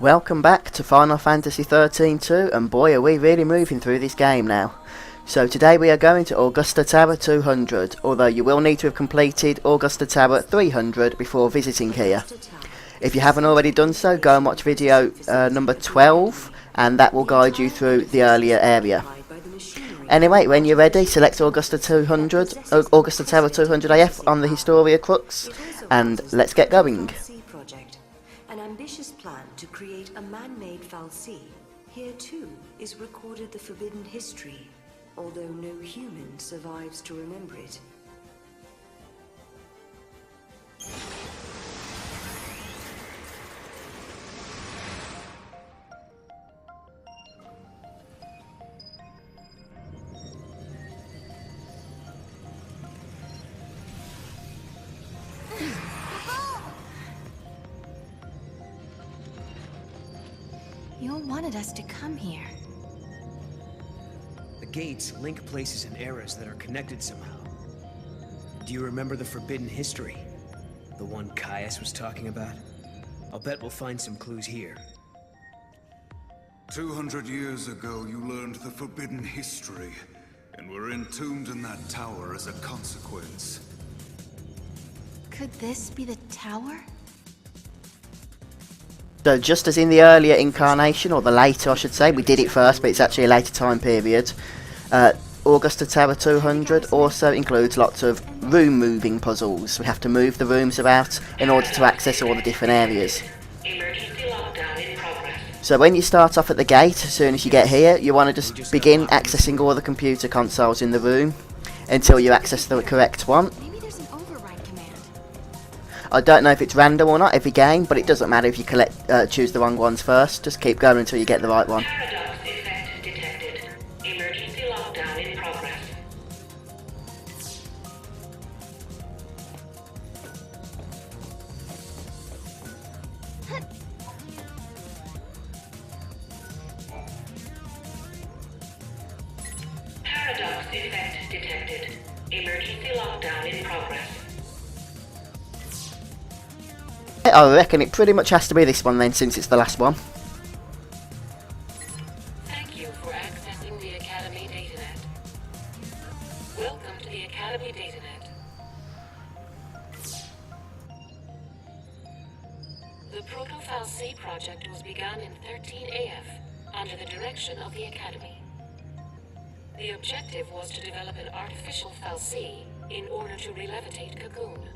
Welcome back to Final Fantasy XIII-2, and boy are we really moving through this game now. So today we are going to Augusta Tower 200, although you will need to have completed Augusta Tower 300 before visiting here. If you haven't already done so, go and watch video number 12, and that will guide you through the earlier area. Anyway, when you're ready, select Augusta Tower 200 AF on the Historia Crux, and let's get going. An ambitious plan to create a man-made fal'Cie. Here too is recorded the forbidden history, although no human survives to remember it. You all wanted us to come here. The gates link places and eras that are connected somehow. Do you remember the forbidden history? The one Caius was talking about? I'll bet we'll find some clues here. 200 years ago, you learned the forbidden history, and were entombed in that tower as a consequence. Could this be the tower? So just as in the earlier incarnation, or the later I should say, we did it first but it's actually a later time period, Augusta Tower 200 also includes lots of room moving puzzles. We have to move the rooms about in order to access all the different areas. So when you start off at the gate, as soon as you get here, you want to just begin accessing all the computer consoles in the room until you access the correct one. I don't know if it's random or not every game, but it doesn't matter if you choose the wrong ones first. Just keep going until you get the right one. Paradox effect detected. Emergency lockdown in progress. Paradox effect detected. Emergency lockdown in progress. I reckon it pretty much has to be this one then, since it's the last one. Thank you for accessing the Academy Datanet. Welcome to the Academy Datanet. The Proto-fal'Cie project was begun in 13AF under the direction of the Academy. The objective was to develop an artificial fal'Cie in order to re-levitate Cocoon.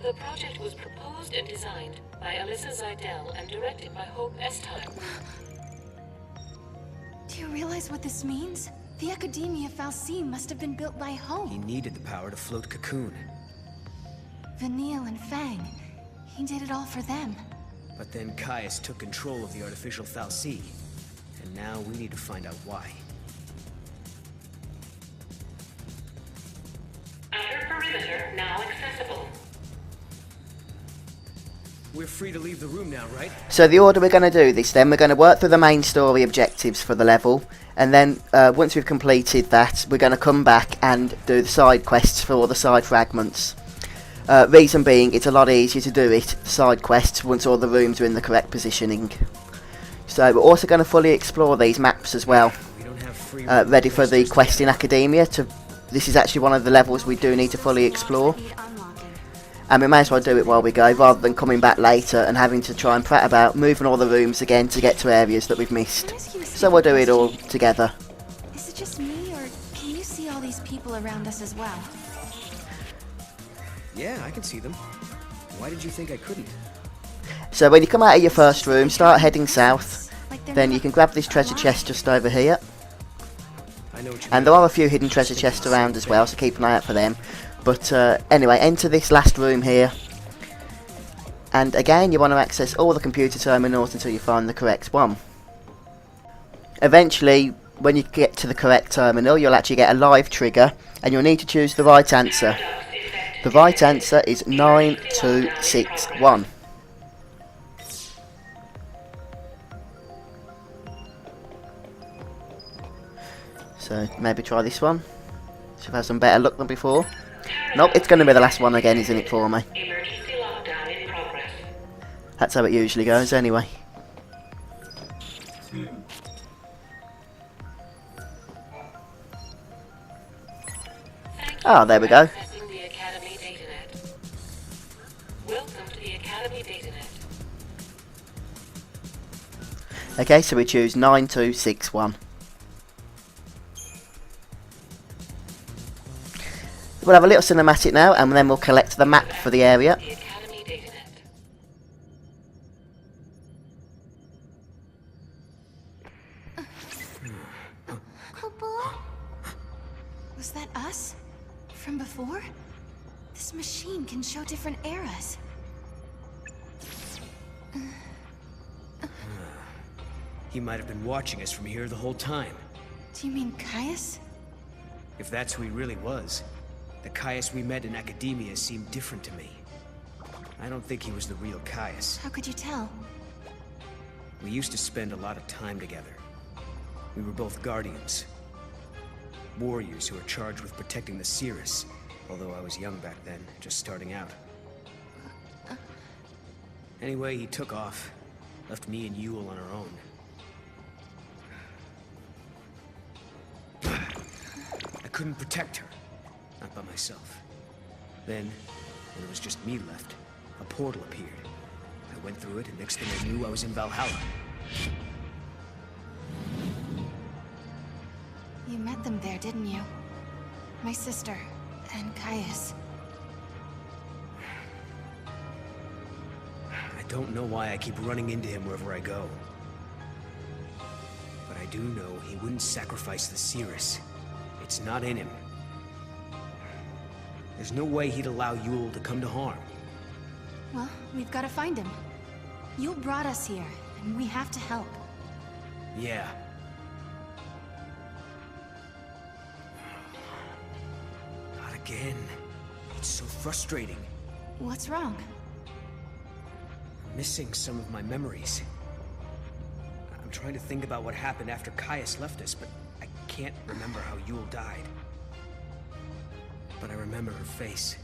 The project was proposed and designed by Alyssa and directed by Hope Estime. Do you realize what this means? The Academia fal'Cie must have been built by Hope. He needed the power to float Cocoon. Vanille and Fang. He did it all for them. But then Caius took control of the artificial fal'Cie. And now we need to find out why. Outer perimeter now accessible. We're free to leave the room now, right? So the order we're going to do this then, we're going to work through the main story objectives for the level, and then once we've completed that, we're going to come back and do the side quests for all the side fragments. Reason being, it's a lot easier to do it, side quests, once all the rooms are in the correct positioning. So we're also going to fully explore these maps as well, ready for the quest in Academia. This is actually one of the levels we do need to fully explore. And we may as well do it while we go, rather than coming back later and having to try and prat about moving all the rooms again to get to areas that we've missed. So we'll do it all together. Is it just me, or can you see all these people around us as well? Yeah, I can see them. Why did you think I couldn't? So when you come out of your first room, start heading south. Then you can grab this treasure chest just over here. And there are a few hidden treasure chests around as well, so keep an eye out for them. But anyway, enter this last room here. And again, you want to access all the computer terminals until you find the correct one. Eventually, when you get to the correct terminal, you'll actually get a live trigger, and you'll need to choose the right answer. The right answer is 9261. So maybe try this one. Should have some better luck than before. Nope, it's going to be the last one again, isn't it, for me? Emergency lockdown in progress. That's how it usually goes anyway. Ah, there we go. Accessing the Academy datanet. Welcome to the Academy datanet. Okay, so we choose 9261. We'll have a little cinematic now, and then we'll collect the map for the area. The Academy datanet. Was that us? From before? This machine can show different eras. He might have been watching us from here the whole time. Do you mean Caius? If that's who he really was, the Caius we met in Academia seemed different to me. I don't think he was the real Caius. How could you tell? We used to spend a lot of time together. We were both guardians. Warriors who were charged with protecting the Cirrus, although I was young back then, just starting out. Anyway, he took off, left me and Yule on our own. I couldn't protect her, not by myself. Then, when it was just me left, a portal appeared. I went through it, and next thing I knew, I was in Valhalla. You met them there, didn't you? My sister, and Caius. I don't know why I keep running into him wherever I go. But I do know he wouldn't sacrifice the Cirrus. It's not in him. There's no way he'd allow Yule to come to harm. Well, we've got to find him. You brought us here, and we have to help. Yeah. Not again. It's so frustrating. What's wrong? I'm missing some of my memories. I'm trying to think about what happened after Caius left us, but I can't remember how Yule died. But I remember her face.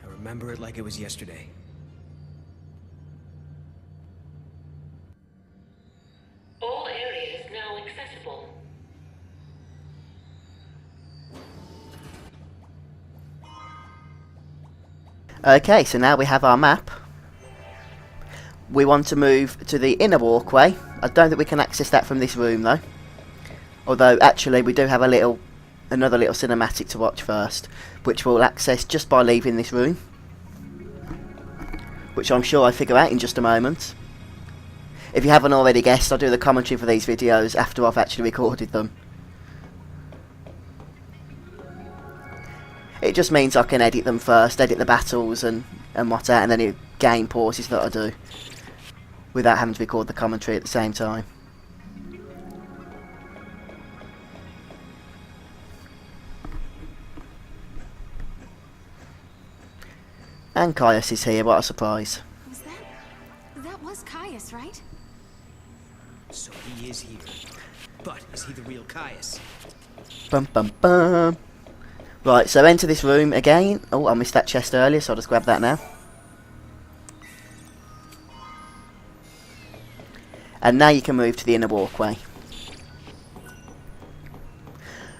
I remember it like it was yesterday. All areas now accessible. Okay, so now we have our map. We want to move to the inner walkway. I don't think we can access that from this room though. Although actually we do have another little cinematic to watch first, which we'll access just by leaving this room, which I'm sure I'll figure out in just a moment. If you haven't already guessed, I do the commentary for these videos after I've actually recorded them. It just means I can edit them first, edit the battles and whatnot, and any game pauses that I do, without having to record the commentary at the same time. And Caius is here, what a surprise. That was Caius, right? So he is here. But is he the real Caius? Bum bum bum. Right, so enter this room again. Oh, I missed that chest earlier, so I'll just grab that now. And now you can move to the inner walkway.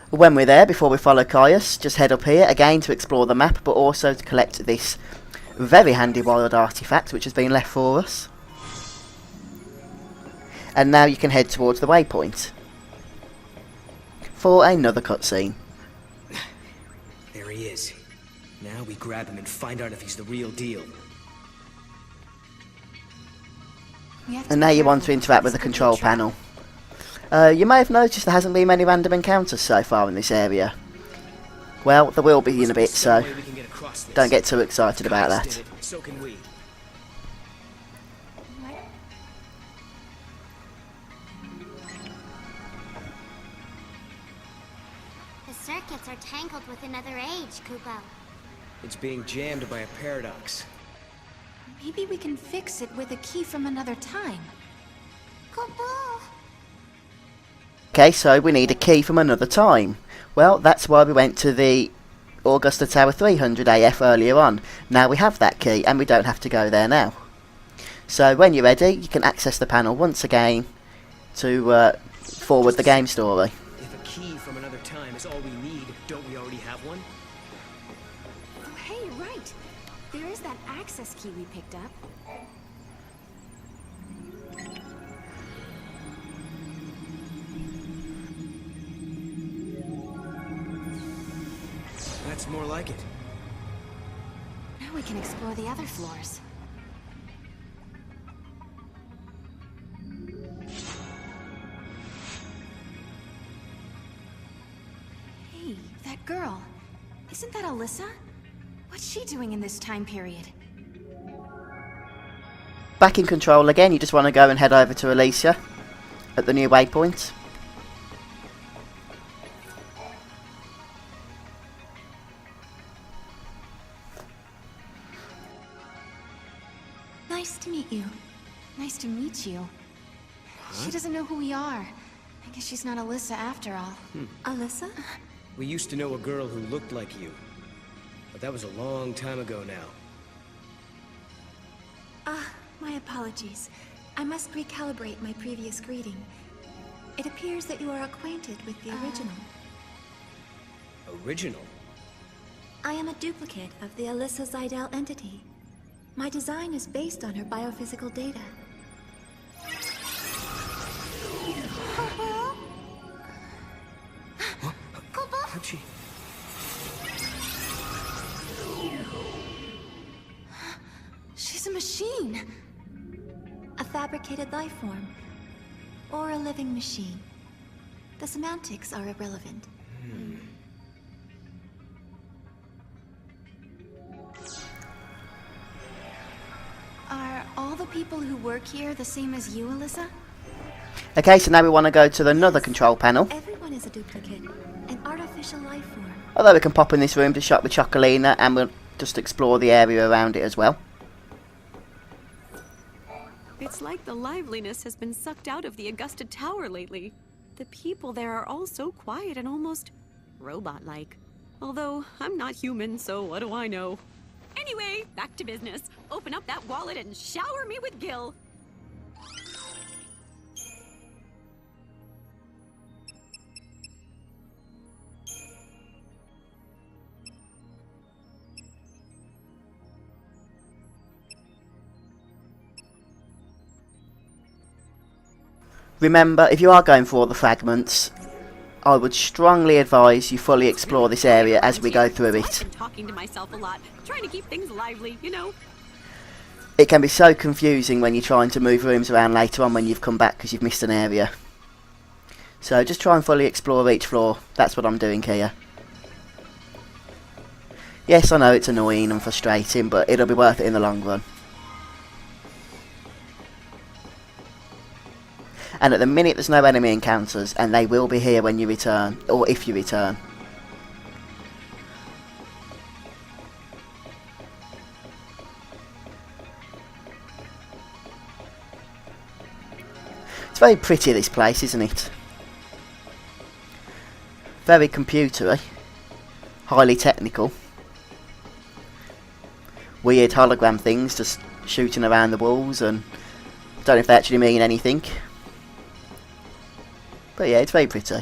When we're there, before we follow Caius, just head up here again to explore the map, but also to collect this very handy wild artifact which has been left for us. And now you can head towards the waypoint for another cutscene. There he is. Now we grab him and find out if he's the real deal. And now you want to interact with the control panel. You may have noticed there hasn't been many random encounters so far in this area. Well, there will be in a bit, so don't get too excited about that. So can we. The circuits are tangled with another age, Kupo. It's being jammed by a paradox. Maybe we can fix it with a key from another time. Kupo! Okay, so we need a key from another time. Well, that's why we went to the Augusta Tower 300 AF earlier on. Now we have that key, and we don't have to go there now. So when you're ready, you can access the panel once again to forward the game story. If a key from another time is all we need, don't we already have one? Oh, hey, you're right. There is that access key we picked up. That's more like it. Now we can explore the other floors. Hey, that girl. Isn't that Alyssa? What's she doing in this time period? Back in control again, you just want to go and head over to Alyssa at the new waypoint. Nice to meet you. Nice to meet you. She doesn't know who we are. I guess she's not Alyssa after all. Alyssa? We used to know a girl who looked like you. But that was a long time ago now. My apologies. I must recalibrate my previous greeting. It appears that you are acquainted with the original. Original? I am a duplicate of the Alyssa Zidell entity. My design is based on her biophysical data. How'd she... She's a machine. A fabricated life form. Or a living machine. The semantics are irrelevant. Are all the people who work here the same as you, Alyssa? Okay, so now we want to go to another control panel. Everyone is a duplicate. An artificial life form. Although we can pop in this room to shop with Chocolina and we'll just explore the area around it as well. It's like the liveliness has been sucked out of the Augusta Tower lately. The people there are all so quiet and almost robot-like. Although, I'm not human, so what do I know? Anyway, back to business. Open up that wallet and shower me with Gil. Remember, if you are going for all the fragments, I would strongly advise you fully explore this area as we go through I've it. been talking to myself a lot, trying to keep things lively, you know. It can be so confusing when you're trying to move rooms around later on when you've come back because you've missed an area. So just try and fully explore each floor. That's what I'm doing here. Yes, I know it's annoying and frustrating, but it'll be worth it in the long run. And at the minute there's no enemy encounters, and they will be here when you return, or if you return. It's very pretty, this place, isn't it? Very computery, highly technical. Weird hologram things just shooting around the walls, and I don't know if they actually mean anything. But yeah, it's very pretty.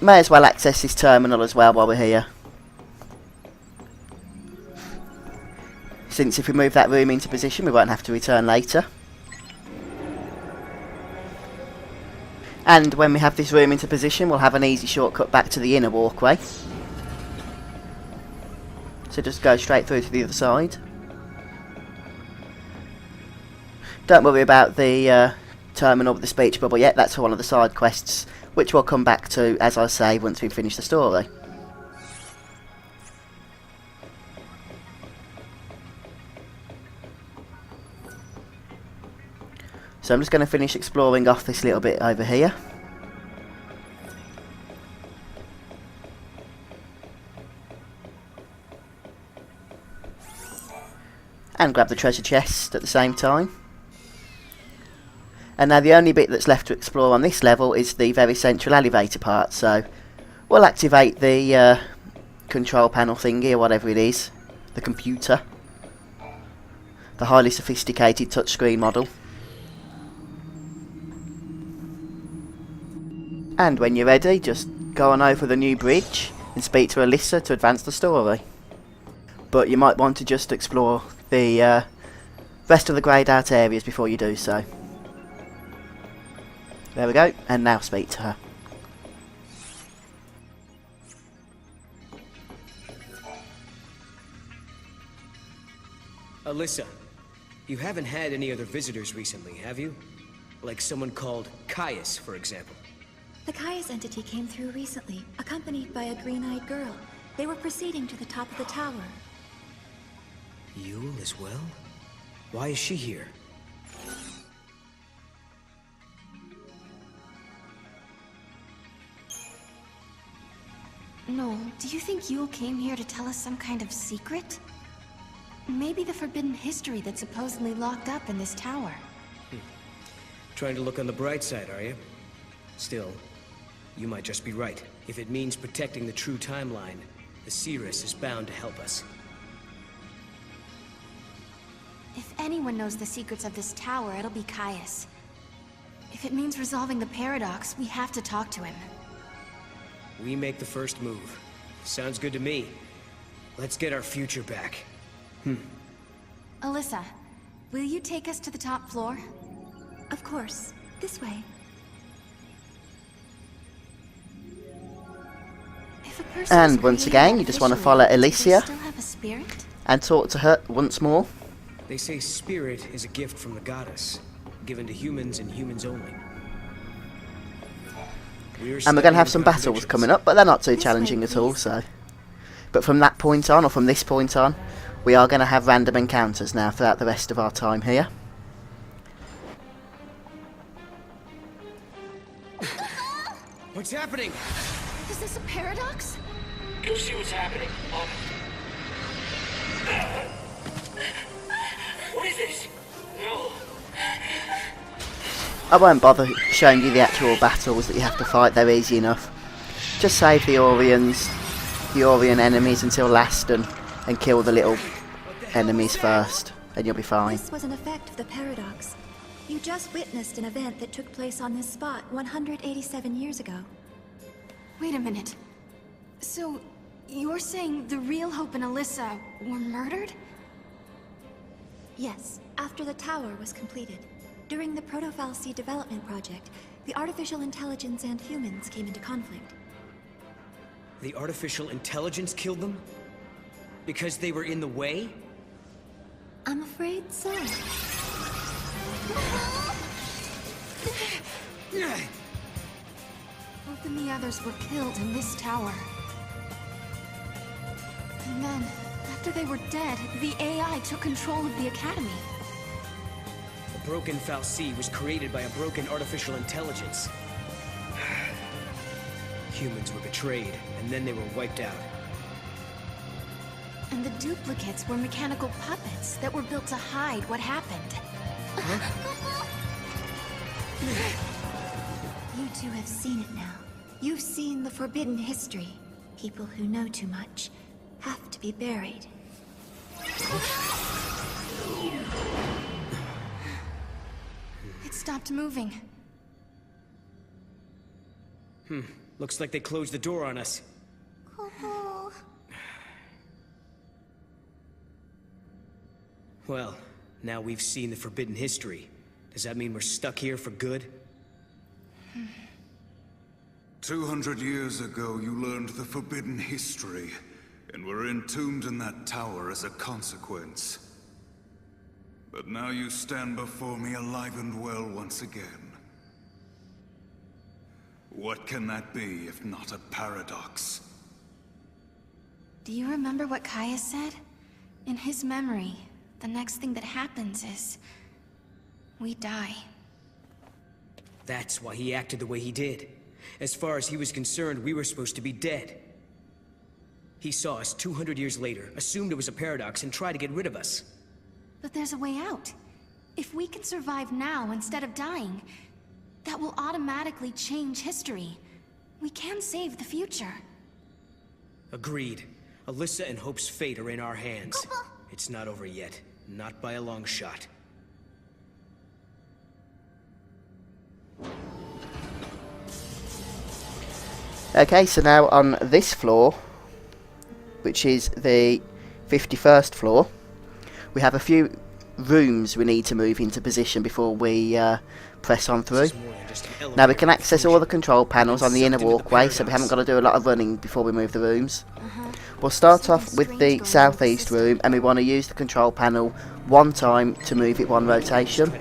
May as well access this terminal as well while we're here. Since if we move that room into position, we won't have to return later. And when we have this room into position, we'll have an easy shortcut back to the inner walkway. So just go straight through to the other side. Don't worry about the terminal with the speech bubble yet, that's one of the side quests, which we'll come back to, as I say, once we finish the story. So I'm just going to finish exploring off this little bit over here. And grab the treasure chest at the same time. And now the only bit that's left to explore on this level is the very central elevator part, so we'll activate the control panel thingy or whatever it is, the computer, the highly sophisticated touchscreen model. And when you're ready, just go on over the new bridge and speak to Alyssa to advance the story. But you might want to just explore the rest of the greyed out areas before you do so. There we go, and now speak to her. Alyssa, you haven't had any other visitors recently, have you? Like someone called Caius, for example. The Caius entity came through recently, accompanied by a green-eyed girl. They were proceeding to the top of the tower. Yule as well? Why is she here? Noel, do you think Yule came here to tell us some kind of secret? Maybe the forbidden history that's supposedly locked up in this tower. Trying to look on the bright side, are you? Still, you might just be right. If it means protecting the true timeline, the Cirrus is bound to help us. If anyone knows the secrets of this tower, it'll be Caius. If it means resolving the paradox, we have to talk to him. We make the first move. Sounds good to me. Let's get our future back. Alyssa, will you take us to the top floor? Of course. This way. If a person And is once created again, you just want to follow artificially, do they Alyssa still have a spirit? and talk to her once more. They say spirit is a gift from the goddess, given to humans and humans only. And we're going to have some battles coming up, but they're not too challenging at all, so. But from that point on, or from this point on, we are going to have random encounters now throughout the rest of our time here. What's happening? Is this a paradox? Go see what's happening. What is this? No. I won't bother showing you the actual battles that you have to fight, they're easy enough. Just save the Orion enemies until last and kill the little enemies first, and you'll be fine. This was an effect of the paradox. You just witnessed an event that took place on this spot 187 years ago. Wait a minute. So, you're saying the real Hope and Alyssa were murdered? Yes, after the tower was completed. During the Proto-Fal'Cie development project, the artificial intelligence and humans came into conflict. The artificial intelligence killed them? Because they were in the way? I'm afraid so. Hope and the others were killed in this tower. And then, after they were dead, the AI took control of the Academy. The broken Fal'Cie was created by a broken artificial intelligence. Humans were betrayed, and then they were wiped out. And the duplicates were mechanical puppets that were built to hide what happened. You two have seen it now. You've seen the forbidden history. People who know too much have to be buried. It stopped moving. Looks like they closed the door on us. Well, now we've seen the forbidden history. Does that mean we're stuck here for good? 200 years ago, you learned the forbidden history, and were entombed in that tower as a consequence. But now you stand before me alive and well once again. What can that be if not a paradox? Do you remember what Caius said? In his memory, the next thing that happens is... we die. That's why he acted the way he did. As far as he was concerned, we were supposed to be dead. He saw us 200 years later, assumed it was a paradox, and tried to get rid of us. But there's a way out. If we can survive now instead of dying, that will automatically change history. We can save the future. Agreed. Alyssa and Hope's fate are in our hands. It's not over yet. Not by a long shot. Okay, so now on this floor, which is the 51st floor, we have a few rooms we need to move into position before we press on through. Now we can access all the control panels on the inner walkway, so we haven't got to do a lot of running before we move the rooms. We'll start off with the southeast room, and we want to use the control panel one time to move it one rotation.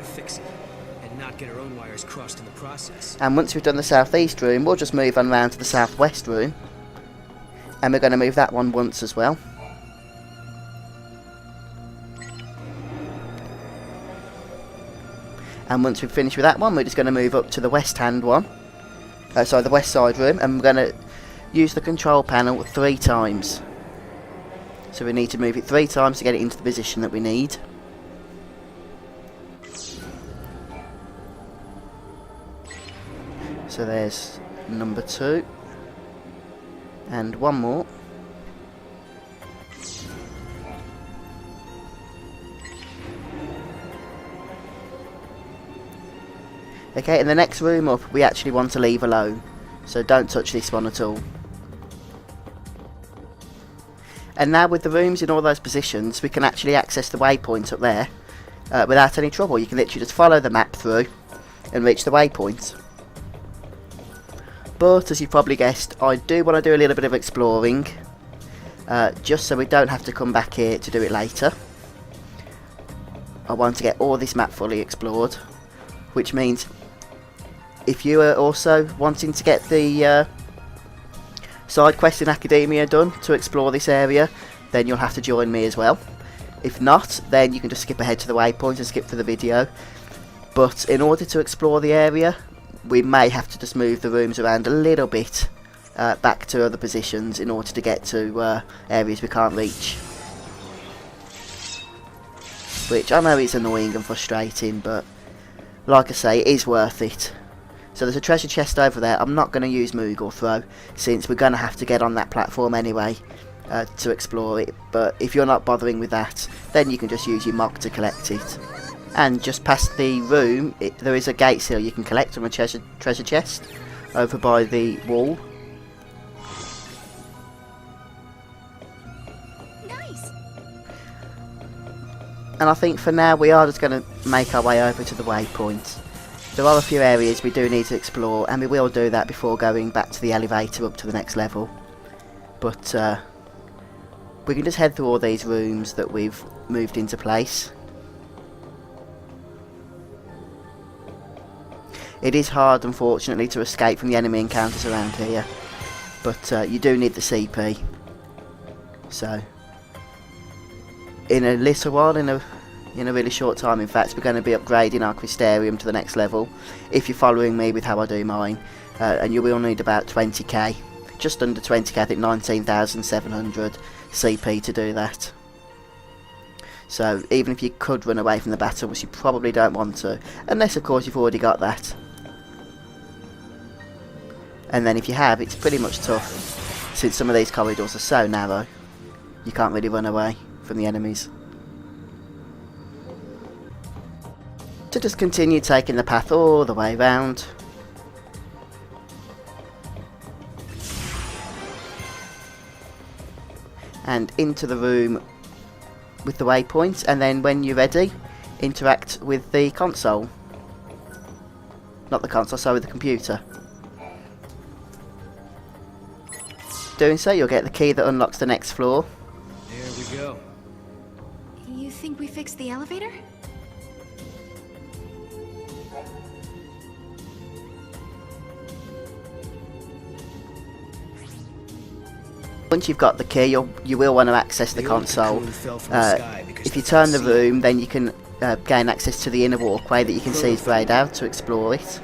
And once we've done the southeast room, we'll just move on round to the southwest room, and we're going to move that one once as well. And once we've finished with that one, we're just going to move up to the west hand one, the west side room, and we're going to use the control panel 3 times. So we need to move it 3 times to get it into the position that we need. So there's number 2, and one more. Okay, in the next room up, we actually want to leave alone, so don't touch this one at all. And now with the rooms in all those positions, we can actually access the waypoint up there without any trouble. You can literally just follow the map through and reach the waypoint. But as you've probably guessed, I do want to do a little bit of exploring, just so we don't have to come back here to do it later. I want to get all this map fully explored, which means if you are also wanting to get the side quest in Academia done to explore this area, then you'll have to join me as well. If not, then you can just skip ahead to the waypoint and skip for the video. But in order to explore the area, we may have to just move the rooms around a little bit back to other positions in order to get to areas we can't reach. Which I know is annoying and frustrating, but like I say, it is worth it. So there's a treasure chest over there. I'm not going to use Moogle Throw, since we're going to have to get on that platform anyway to explore it. But if you're not bothering with that, then you can just use your Mog to collect it. And just past the room, there is a gate seal you can collect from a treasure chest over by the wall. Nice. And I think for now we are just going to make our way over to the waypoint. There are a few areas we do need to explore, and we will do that before going back to the elevator up to the next level. But we can just head through all these rooms that we've moved into place. It is hard, unfortunately, to escape from the enemy encounters around here, but you do need the CP. So, in a little while, in a really short time, in fact, we're going to be upgrading our Crystarium to the next level, if you're following me with how I do mine, and you will need about 20k, just under 20k, I think 19,700 CP to do that. So, even if you could run away from the battle, which you probably don't want to, unless of course you've already got that. And then if you have, it's pretty much tough, since some of these corridors are so narrow, you can't really run away from the enemies. To just continue taking the path all the way round. And into the room with the waypoint, and then when you're ready, interact with the console. Not the console, sorry, the computer. Doing so, you'll get the key that unlocks the next floor. There we go. You think we fixed the elevator? Once you've got the key, you will want to access the console. If you turn the room, then you can gain access to the inner walkway that you can see is greyed out to explore it.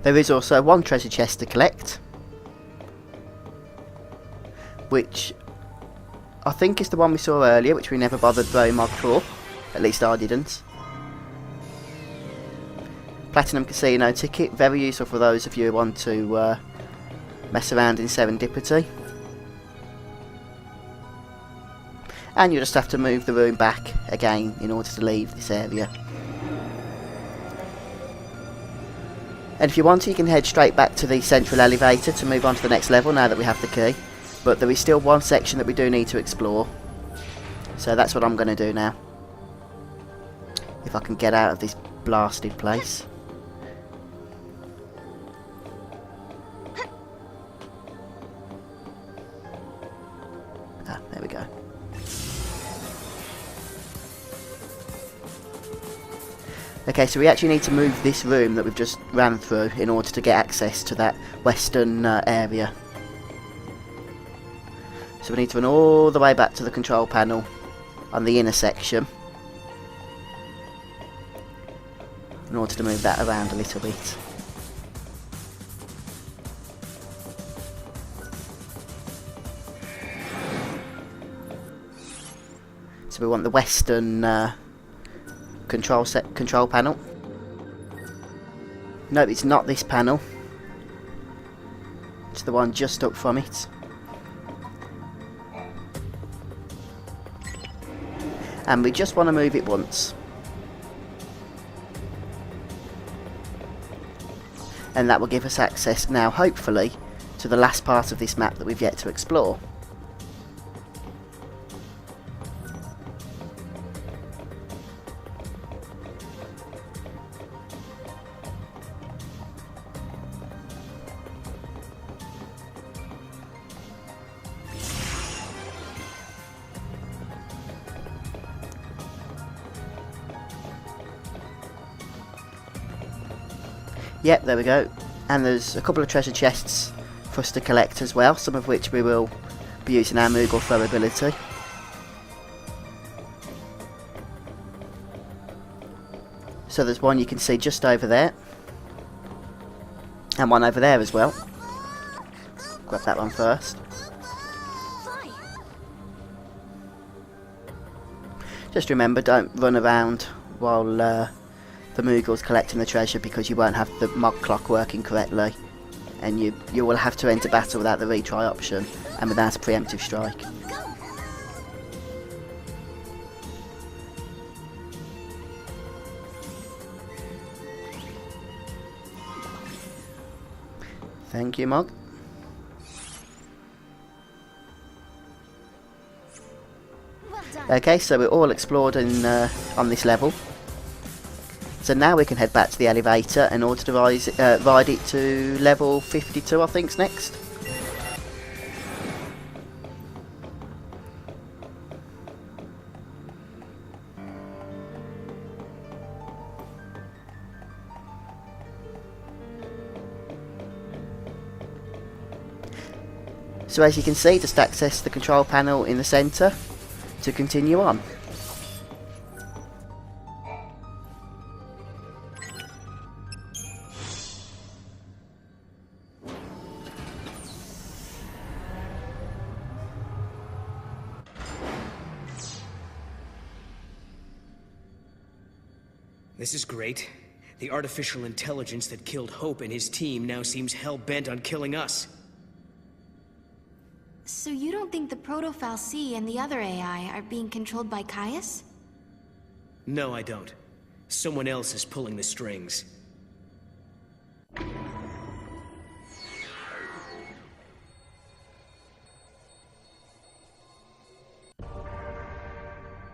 There is also one treasure chest to collect, which I think it's the one we saw earlier, which we never bothered throwing mod for. At least I didn't. Platinum Casino ticket, very useful for those of you who want to mess around in Serendipity. And you just have to move the room back again in order to leave this area. And if you want to, you can head straight back to the central elevator to move on to the next level now that we have the key. But there is still one section that we do need to explore. So that's what I'm going to do now. If I can get out of this blasted place. Ah, there we go. Okay, so we actually need to move this room that we've just ran through in order to get access to that western area. So we need to run all the way back to the control panel on the inner section in order to move that around a little bit. So we want the western control panel. No, it's not this panel. It's the one just up from it. And we just want to move it once. And that will give us access now, hopefully, to the last part of this map that we've yet to explore. Yep, there we go. And there's a couple of treasure chests for us to collect as well, some of which we will be using our Moogle throw ability. So there's one you can see just over there. And one over there as well. Grab that one first. Just remember, don't run around while the Moogle's collecting the treasure, because you won't have the mod clock working correctly, and you will have to enter battle without the retry option and without a preemptive strike. Thank you, Mog. Okay, so we're all explored on this level. So now we can head back to the elevator in order to ride it to level 52, I think's next. So as you can see, just access the control panel in the centre to continue on. This is great. The artificial intelligence that killed Hope and his team now seems hell-bent on killing us. So you don't think the Proto-Fal'Cie and the other AI are being controlled by Caius? No, I don't. Someone else is pulling the strings.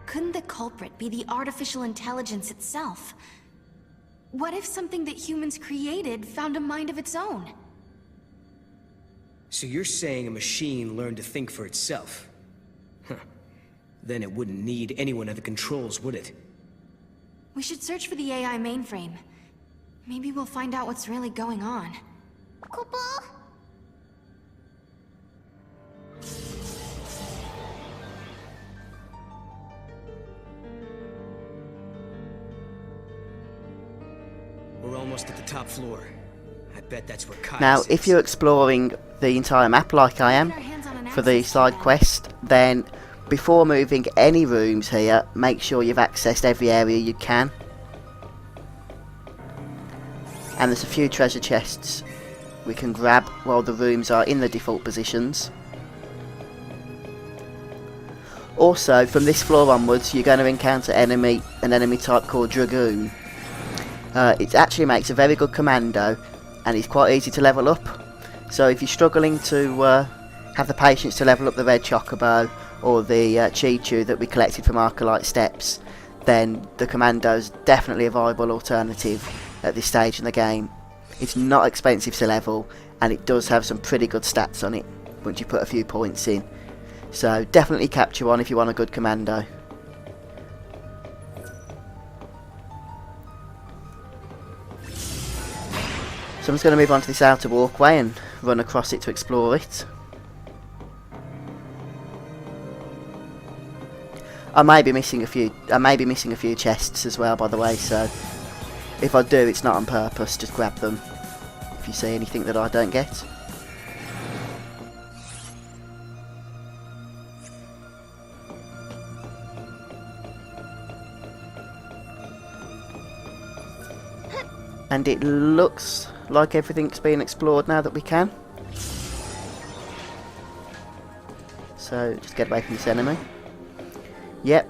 Couldn't the culprit be the artificial intelligence itself? What if something that humans created found a mind of its own? So you're saying a machine learned to think for itself? Huh. Then it wouldn't need anyone at the controls, would it? We should search for the AI mainframe. Maybe we'll find out what's really going on. Kupo? We're almost at the top floor. I bet that's where Caius Now, is. if you're exploring the entire map like I am for the side quest, then before moving any rooms here, make sure you've accessed every area you can. And there's a few treasure chests we can grab while the rooms are in the default positions. Also, from this floor onwards, you're going to encounter an enemy type called Dragoon. It actually makes a very good commando, and it's quite easy to level up. So if you're struggling to have the patience to level up the red chocobo or the Chi-Chu that we collected from Arcalite Steps, then the commando's definitely a viable alternative at this stage in the game. It's not expensive to level, and it does have some pretty good stats on it once you put a few points in. So definitely capture one if you want a good commando. So I'm just going to move on to this outer walkway and run across it to explore it. I may be missing a few chests as well, by the way, so if I do, it's not on purpose, just grab them if you see anything that I don't get. And it looks like everything's been explored now that we can. So just get away from this enemy. Yep.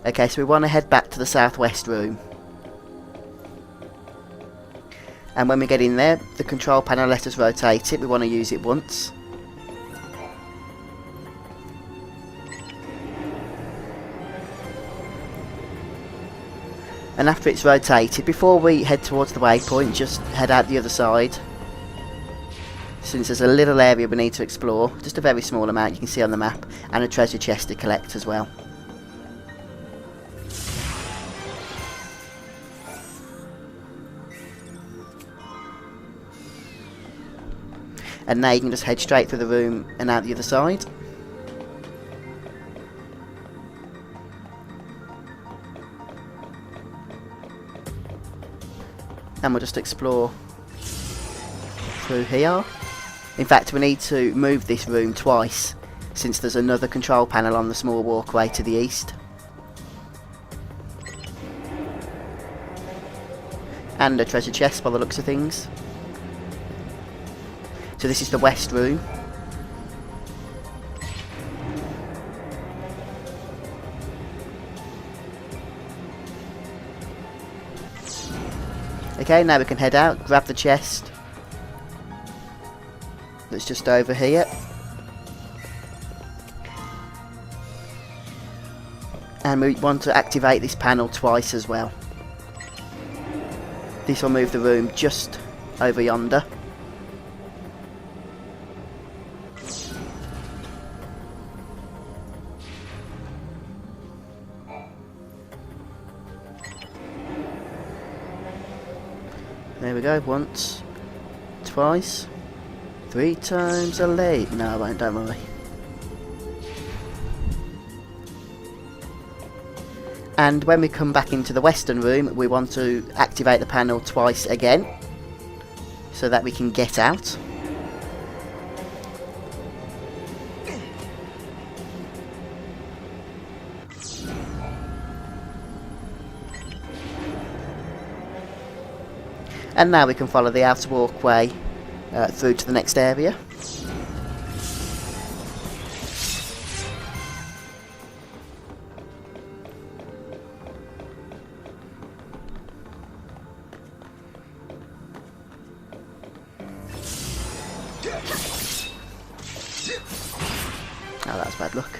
Okay, so we want to head back to the southwest room. And when we get in there, the control panel lets us rotate it. We want to use it once. And after it's rotated, before we head towards the waypoint, just head out the other side. Since there's a little area we need to explore, just a very small amount you can see on the map, and a treasure chest to collect as well. And now you can just head straight through the room and out the other side. And we'll just explore through here. In fact, we need to move this room twice, since there's another control panel on the small walkway to the east. And a treasure chest by the looks of things. So this is the west room. Okay, now we can head out, grab the chest that's just over here. And we want to activate this panel twice as well. This will move the room just over yonder. There we go, once, twice, 3 times a late. No, I won't, don't worry. And when we come back into the western room, we want to activate the panel twice again, so that we can get out. And now we can follow the outer walkway through to the next area. Oh, that's bad luck.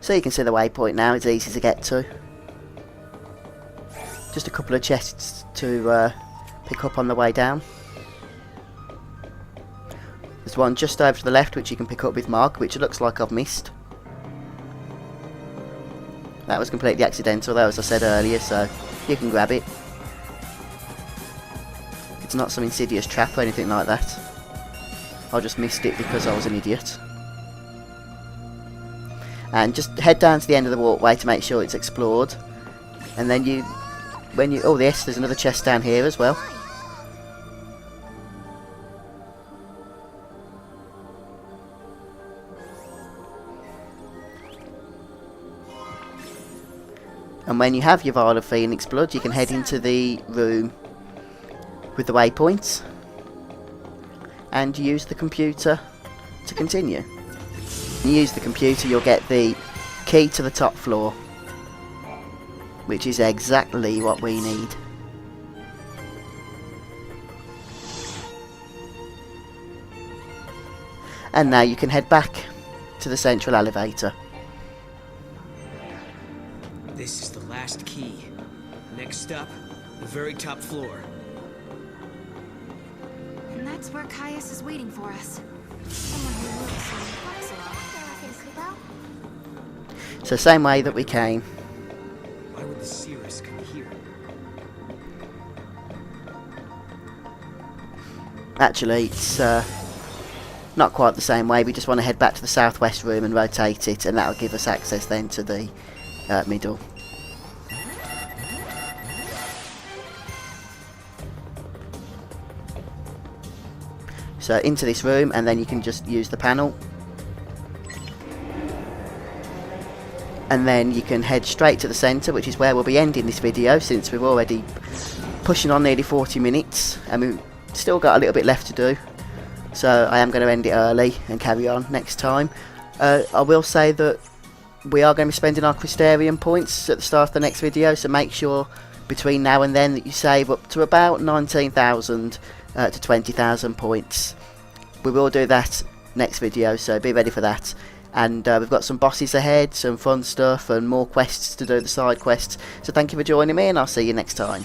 So you can see the waypoint now, it's easy to get to. Just a couple of chests to pick up on the way down. There's one just over to the left which you can pick up with Mog, which it looks like I've missed. That was completely accidental though, as I said earlier, so you can grab it. It's not some insidious trap or anything like that. I just missed it because I was an idiot. And just head down to the end of the walkway to make sure it's explored. And then oh yes, there's another chest down here as well. And when you have your vial of Phoenix blood, you can head into the room with the waypoints and use the computer to continue. When you use the computer, you'll get the key to the top floor, which is exactly what we need. And now you can head back to the central elevator. This is the last key. Next up, the very top floor. And that's where Caius is waiting for us. Someone who looks and talks a lot. So same way that we came. Why would the Cirrus come here? Actually, it's not quite the same way. We just want to head back to the southwest room and rotate it, and that'll give us access then to the middle. So into this room, and then you can just use the panel. And then you can head straight to the centre, which is where we'll be ending this video, since we're already pushing on nearly 40 minutes, and we've still got a little bit left to do. So I am going to end it early and carry on next time. I will say that we are going to be spending our Crystarium points at the start of the next video, so make sure between now and then that you save up to about 19,000 to 20,000 points. We will do that next video, so be ready for that. And we've got some bosses ahead, some fun stuff and more quests to do, the side quests. So thank you for joining me, and I'll see you next time.